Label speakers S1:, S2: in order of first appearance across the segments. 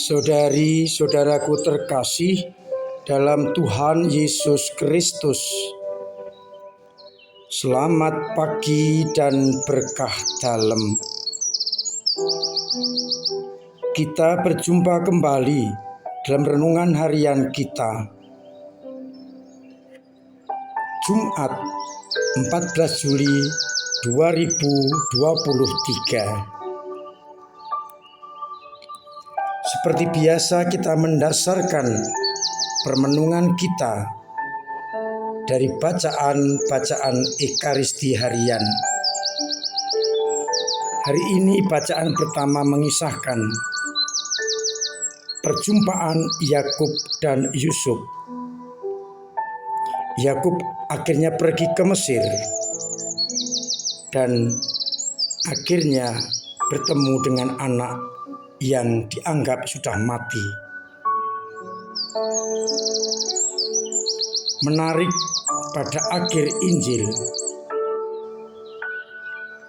S1: Saudari-saudaraku terkasih dalam Tuhan Yesus Kristus, selamat pagi dan berkah dalam. Kita berjumpa kembali dalam renungan harian kita. Jumat 14 Juli 2023. Seperti biasa kita mendasarkan permenungan kita dari bacaan Ekaristi harian. Hari ini bacaan pertama mengisahkan perjumpaan Yakub dan Yusuf. Yakub akhirnya pergi ke Mesir dan akhirnya bertemu dengan anak yang dianggap sudah mati. Menarik pada akhir Injil,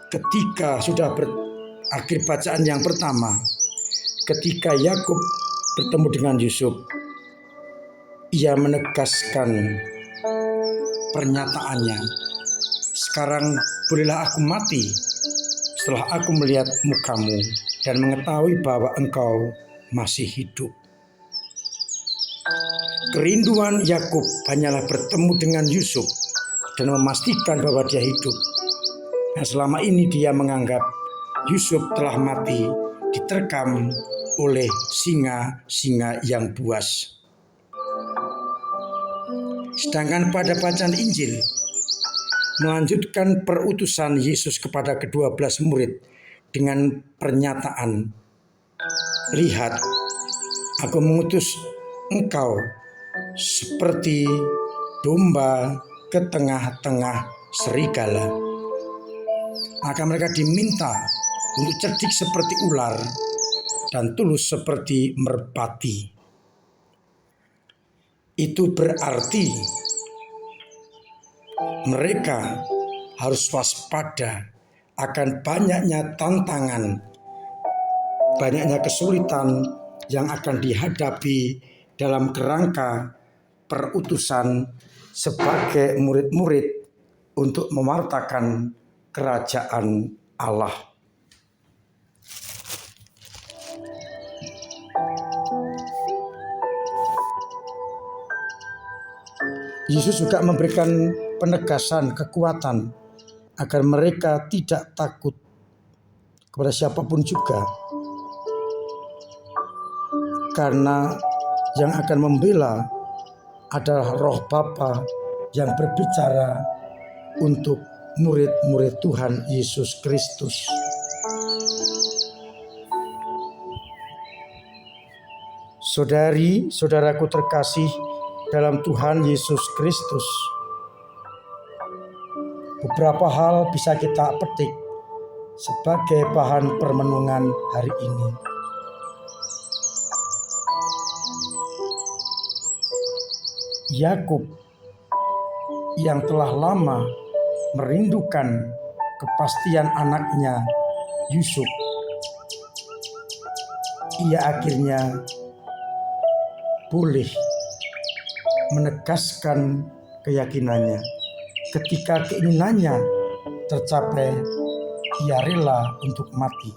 S1: ketika sudah berakhir bacaan yang pertama, ketika Yakub bertemu dengan Yusuf, ia menegaskan pernyataannya, "Sekarang bolehlah aku mati setelah aku melihat mukamu dan mengetahui bahwa engkau masih hidup." Kerinduan Yakub hanyalah bertemu dengan Yusuf dan memastikan bahwa dia hidup. Nah, selama ini dia menganggap Yusuf telah mati, diterkam oleh singa-singa yang buas. Sedangkan pada bacaan Injil melanjutkan perutusan Yesus kepada ke-12 murid dengan pernyataan, "Lihat, aku mengutus engkau seperti domba ke tengah-tengah serigala." Maka mereka diminta untuk cerdik seperti ular dan tulus seperti merpati. Itu berarti mereka harus waspada akan banyaknya tantangan, banyaknya kesulitan yang akan dihadapi dalam kerangka perutusan sebagai murid-murid untuk mewartakan kerajaan Allah. Yesus juga memberikan penegasan, kekuatan agar mereka tidak takut kepada siapapun juga, karena yang akan membela adalah Roh Bapa yang berbicara untuk murid-murid Tuhan Yesus Kristus. Saudari-saudaraku terkasih dalam Tuhan Yesus Kristus, beberapa hal bisa kita petik sebagai bahan permenungan hari ini. Yakub yang telah lama merindukan kepastian anaknya Yusuf, ia akhirnya boleh menegaskan keyakinannya. Ketika keinginannya tercapai, ia rela untuk mati.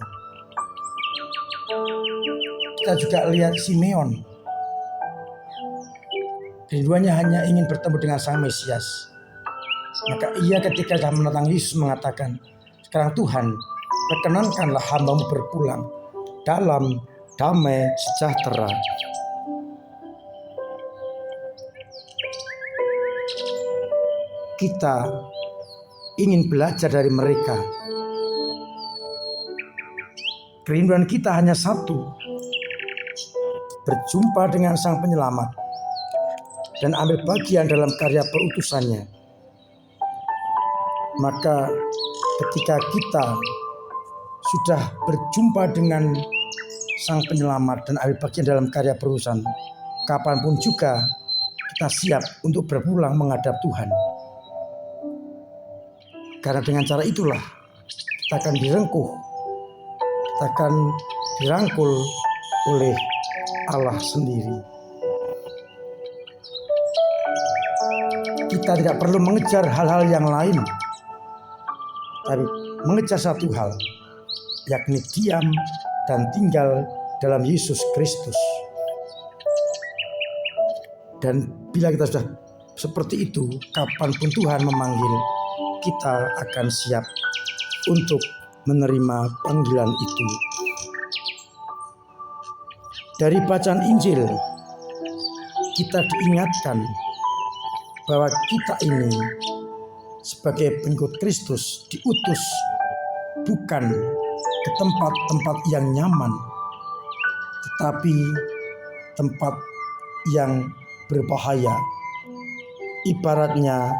S1: Kita juga lihat Simeon, rinduannya hanya ingin bertemu dengan Sang Mesias. Maka ia ketika sudah menentang Yesus mengatakan, "Sekarang Tuhan, perkenankanlah hamba-Mu berpulang dalam damai sejahtera." Kita ingin belajar dari mereka. Kerinduan kita hanya satu, berjumpa dengan Sang Penyelamat dan ambil bagian dalam karya perutusannya. Maka ketika kita sudah berjumpa dengan Sang Penyelamat dan ambil bagian dalam karya perutusan, kapanpun juga kita siap untuk berpulang menghadap Tuhan. Karena dengan cara itulah kita akan dirangkul oleh Allah sendiri. Kita tidak perlu mengejar hal-hal yang lain, tapi mengejar satu hal, yakni diam dan tinggal dalam Yesus Kristus. Dan bila kita sudah seperti itu, kapanpun Tuhan memanggil, kita akan siap untuk menerima panggilan itu. Dari bacaan Injil, kita diingatkan bahwa kita ini sebagai pengikut Kristus diutus bukan ke tempat-tempat yang nyaman, tetapi tempat yang berbahaya. Ibaratnya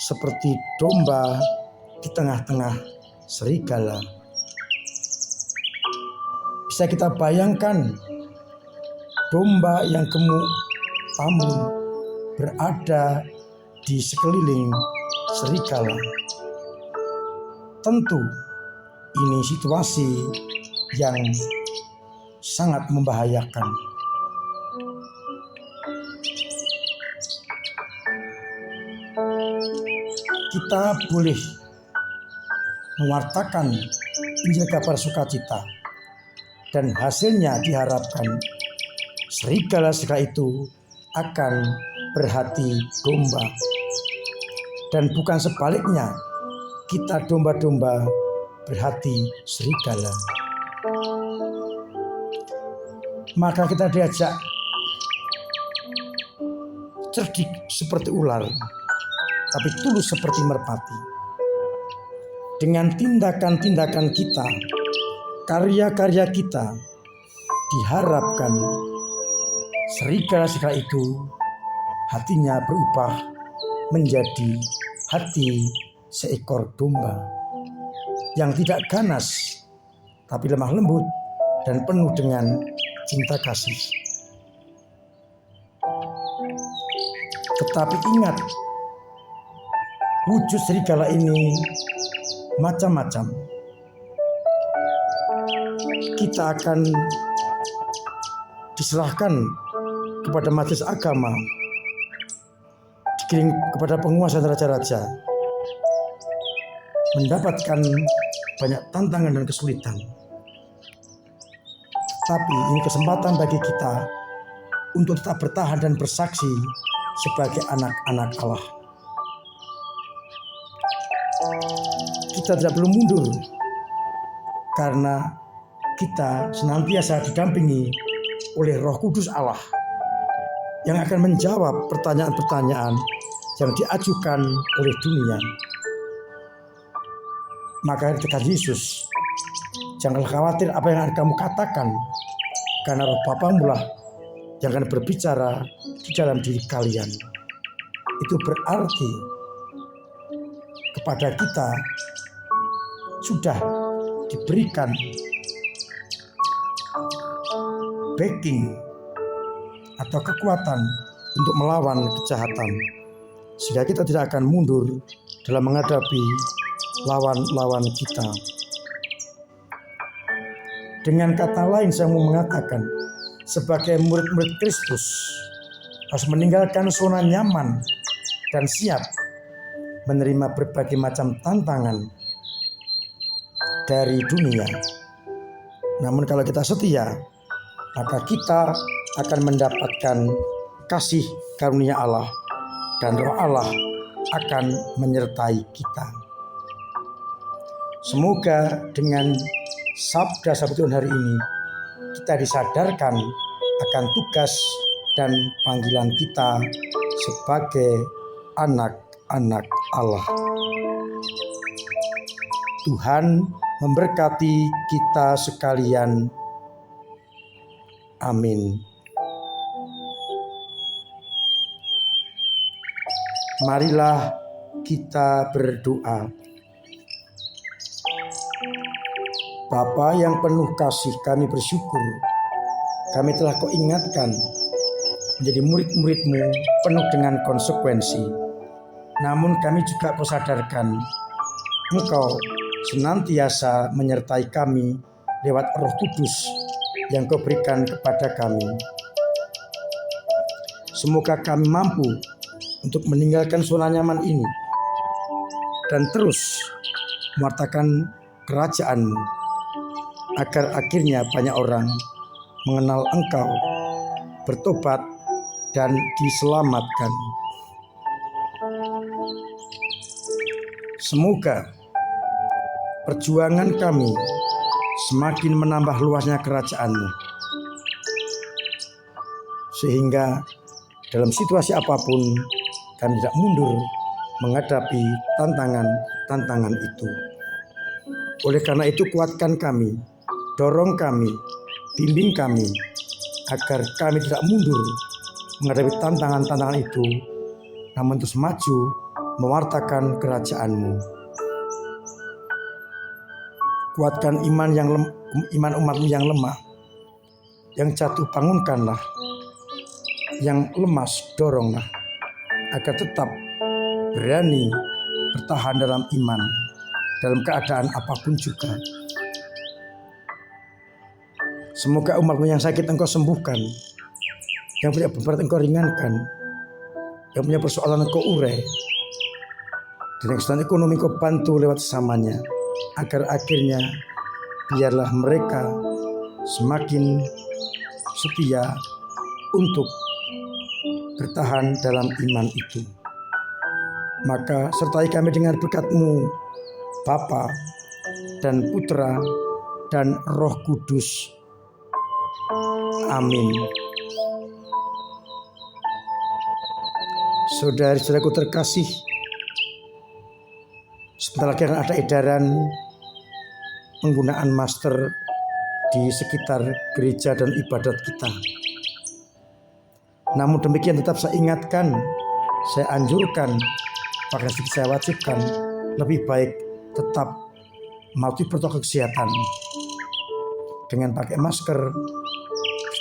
S1: seperti domba di tengah-tengah serigala. Bisa kita bayangkan domba yang gemuk tamun berada di sekeliling serigala. Tentu ini situasi yang sangat membahayakan. Kita boleh mewartakan Injil kabar sukacita, dan hasilnya diharapkan serigala-serigala itu akan berhati domba, dan bukan sebaliknya, kita domba-domba berhati serigala. Maka kita diajak cerdik seperti ular, tapi tulus seperti merpati. Dengan tindakan-tindakan kita, karya-karya kita, diharapkan serigala-serigala itu hatinya berubah menjadi hati seekor domba yang tidak ganas, tapi lemah lembut dan penuh dengan cinta kasih. Tetapi ingat, wujud serigala ini macam-macam. Kita akan diserahkan kepada majelis agama, dikirim kepada penguasa raja-raja, mendapatkan banyak tantangan dan kesulitan. Tapi ini kesempatan bagi kita untuk tetap bertahan dan bersaksi sebagai anak-anak Allah. Kita tidak perlu mundur, karena kita senantiasa didampingi oleh Roh Kudus Allah yang akan menjawab pertanyaan-pertanyaan yang diajukan oleh dunia. Maka kata Yesus, janganlah khawatir apa yang akan kamu katakan, karena Roh Bapamu lah yang akan berbicara di dalam diri kalian. Itu berarti kepada kita sudah diberikan backing atau kekuatan untuk melawan kejahatan, sehingga kita tidak akan mundur dalam menghadapi lawan-lawan kita. Dengan kata lain, saya mau mengatakan, sebagai murid-murid Kristus harus meninggalkan zona nyaman dan siap menerima berbagai macam tantangan dari dunia. Namun kalau kita setia, maka kita akan mendapatkan kasih karunia Allah, dan Roh Allah akan menyertai kita. Semoga dengan sabda Tuhan hari ini kita disadarkan akan tugas dan panggilan kita sebagai anak-anak Allah. Tuhan memberkati kita sekalian. Amin. Marilah kita berdoa. Bapa yang penuh kasih, kami bersyukur kami telah Kau ingatkan menjadi murid-murid-Mu penuh dengan konsekuensi. Namun kami juga Kau sadarkan Engkau senantiasa menyertai kami lewat Roh Kudus yang Kau berikan kepada kami. Semoga kami mampu untuk meninggalkan zona nyaman ini dan terus mewartakan kerajaan-Mu, agar akhirnya banyak orang mengenal Engkau, bertobat, dan diselamatkan. Semoga perjuangan kami semakin menambah luasnya kerajaan-Mu, sehingga dalam situasi apapun kami tidak mundur menghadapi tantangan-tantangan itu. Oleh karena itu, kuatkan kami, dorong kami, bimbing kami, agar kami tidak mundur menghadapi tantangan-tantangan itu, namun terus maju mewartakan kerajaan-Mu. Kuatkan iman umat-Mu yang lemah, yang jatuh bangunkanlah, yang lemas doronglah, agar tetap berani bertahan dalam iman, dalam keadaan apapun juga. Semoga umat-Mu yang sakit Engkau sembuhkan, yang punya beban Engkau ringankan, yang punya persoalan Engkau urai, dan kesulitan ekonomi Engkau bantu lewat sesamanya, agar akhirnya biarlah mereka semakin setia untuk bertahan dalam iman itu. Maka sertai kami dengan berkat-Mu, Bapa dan Putra dan Roh Kudus. Amin. Saudara-saudaraku terkasih, sebentar lagi akan ada edaran penggunaan masker di sekitar gereja dan ibadat kita. Namun demikian tetap saya ingatkan, saya anjurkan, bahkan saya wajibkan, lebih baik tetap mematuhi protokol kesehatan dengan pakai masker,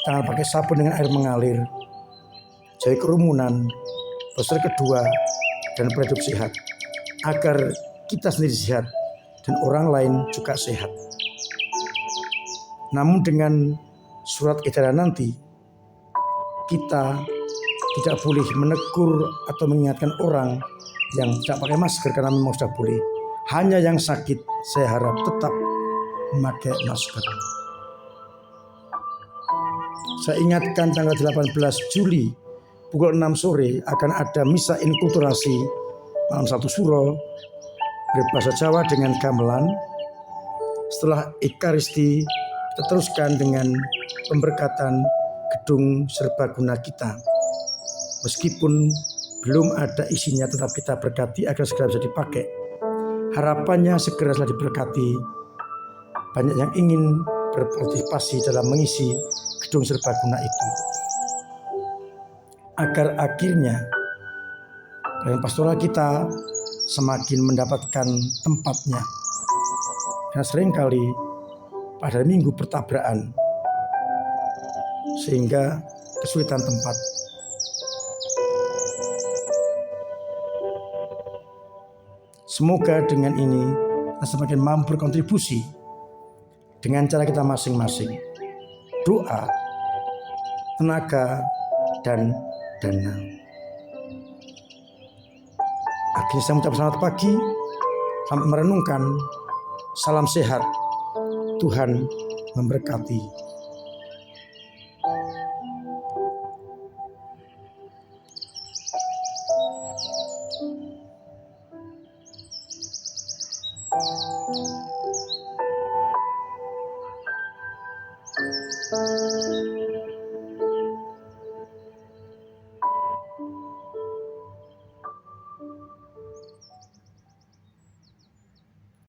S1: tangan pakai sabun dengan air mengalir, jauhi kerumunan, doser kedua, dan pola hidup sehat, agar kita sendiri sehat dan orang lain juga sehat. Namun dengan surat edaran nanti, kita tidak boleh menegur atau mengingatkan orang yang tidak pakai masker karena memang sudah boleh. Hanya yang sakit saya harap tetap memakai masker. Saya ingatkan tanggal 18 Juli pukul 6 sore akan ada misa inkulturasi malam 1 suro berbahasa Jawa dengan gamelan. Setelah Ekaristi kita teruskan dengan pemberkatan gedung serbaguna kita. Meskipun belum ada isinya, tetap kita berkati agar segera bisa dipakai. Harapannya segera bisa diberkati. Banyak yang ingin berpartisipasi dalam mengisi gedung serbaguna itu, agar akhirnya pelayanan pastoral kita semakin mendapatkan tempatnya. Karena seringkali pada minggu bertabrakan, sehingga kesulitan tempat. Semoga dengan ini kita semakin mampu berkontribusi dengan cara kita masing-masing. Doa, tenaga, dan dana. Akhirnya saya mengucapkan selamat pagi, sampai merenungkan. Salam sehat, Tuhan memberkati.